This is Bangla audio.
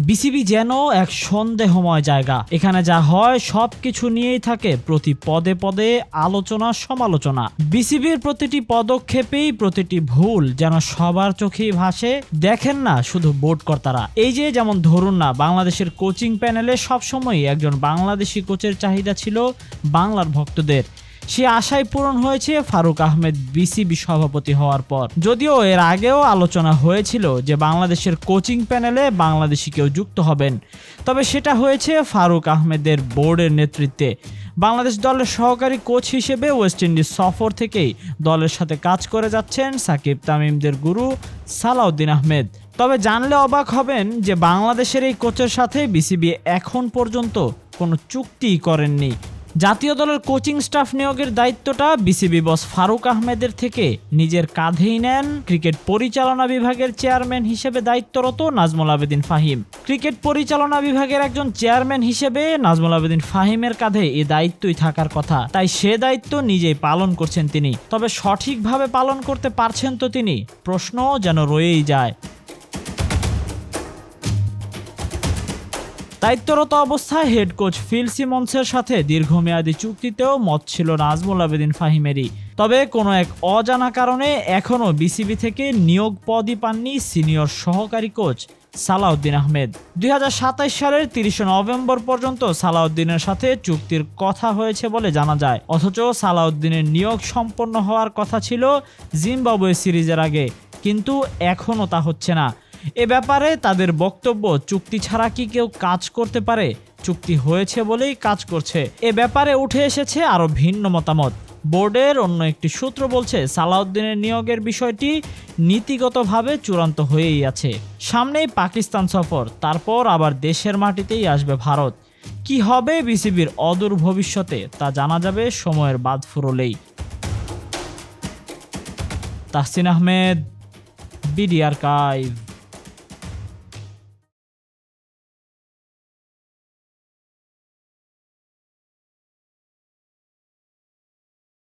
বিসিবি যেন এক সন্দেহময় জায়গা। এখানে যা হয় সবকিছু নিয়েই থাকে প্রতি পদে পদে আলোচনা সমালোচনা। বিসিবির প্রতিটি পদক্ষেপেই প্রতিটি ভুল যেন সবার চোখেই ভাসে। দেখেন না শুধু বোর্ড কর্তারা, এই যে যেমন ধরুন না, বাংলাদেশের কোচিং প্যানেলে সবসময় একজন বাংলাদেশি কোচের চাহিদা ছিল বাংলার ভক্তদের। সে আশাই পূরণ হয়েছে ফারুক আহমেদ বিসিবি সভাপতি হওয়ার পর। যদিও এর আগেও আলোচনা হয়েছিল যে বাংলাদেশের কোচিং প্যানেলে বাংলাদেশি কেউ যুক্ত হবেন, তবে সেটা হয়েছে ফারুক আহমেদের বোর্ডের নেতৃত্বে। বাংলাদেশ দলের সহকারী কোচ হিসেবে ওয়েস্ট ইন্ডিজ সফর থেকেই দলের সাথে কাজ করে যাচ্ছেন সাকিব তামিমদের গুরু সালাউদ্দিন আহমেদ। তবে জানলে অবাক হবেন যে বাংলাদেশের এই কোচের সাথে বিসিবি এখন পর্যন্ত কোনো চুক্তি করেননি। জাতীয় দলের কোচিং স্টাফ নিয়োগের দায়িত্বটা বিসিবি বস ফারুক আহমেদের থেকে নিজের কাঁধেই নেন ক্রিকেট পরিচালনা বিভাগের চেয়ারম্যান হিসেবে দায়িত্বরত নাজমুল আবেদিন ফাহিম। ক্রিকেট পরিচালনা বিভাগের একজন চেয়ারম্যান হিসেবে নাজমুল আবেদিন ফাহিমের কাঁধে এই দায়িত্বই থাকার কথা, তাই সে দায়িত্ব নিজেই পালন করছেন তিনি। তবে সঠিকভাবে পালন করতে পারছেন তো তিনি? প্রশ্ন যেন রয়েই যায়। দায়িত্বরত অবস্থায় হেড কোচ ফিল সিমন্সের সাথে দীর্ঘমেয়াদী চুক্তিতেও মত ছিল নাজমুল আবেদিন ফাহিমেরই। তবে কোনো এক অজানা কারণে এখনও বিসিবি থেকে নিয়োগ পদই পাননি সিনিয়র সহকারী কোচ সালাউদ্দিন আহমেদ। 2027 সালের 30 নভেম্বর পর্যন্ত সালাউদ্দিনের সাথে চুক্তির কথা হয়েছে বলে জানা যায়, অথচ সালাউদ্দিনের নিয়োগ সম্পন্ন হওয়ার কথা ছিল জিম্বাবুয়ে সিরিজের আগে, কিন্তু এখনও তা হচ্ছে না। এ ব্যাপারে তাদের বক্তব্য, চুক্তি ছাড়া কি কেউ কাজ করতে পারে? চুক্তি হয়েছে বলেই কাজ করছে। এ ব্যাপারে উঠে এসেছে আরও ভিন্ন মতামত। বোর্ডের অন্য একটি সূত্র বলছে সালাউদ্দিনের নিয়োগের বিষয়টি নীতিগতভাবে চূড়ান্ত হয়েই আছে। সামনেই পাকিস্তান সফর, তারপর আবার দেশের মাটিতেই আসবে ভারত। কি হবে বিসিবির অদূর ভবিষ্যতে তা জানা যাবে সময়ের বাঁধ ফুরলেই। Tahsin Ahmed, BD archive.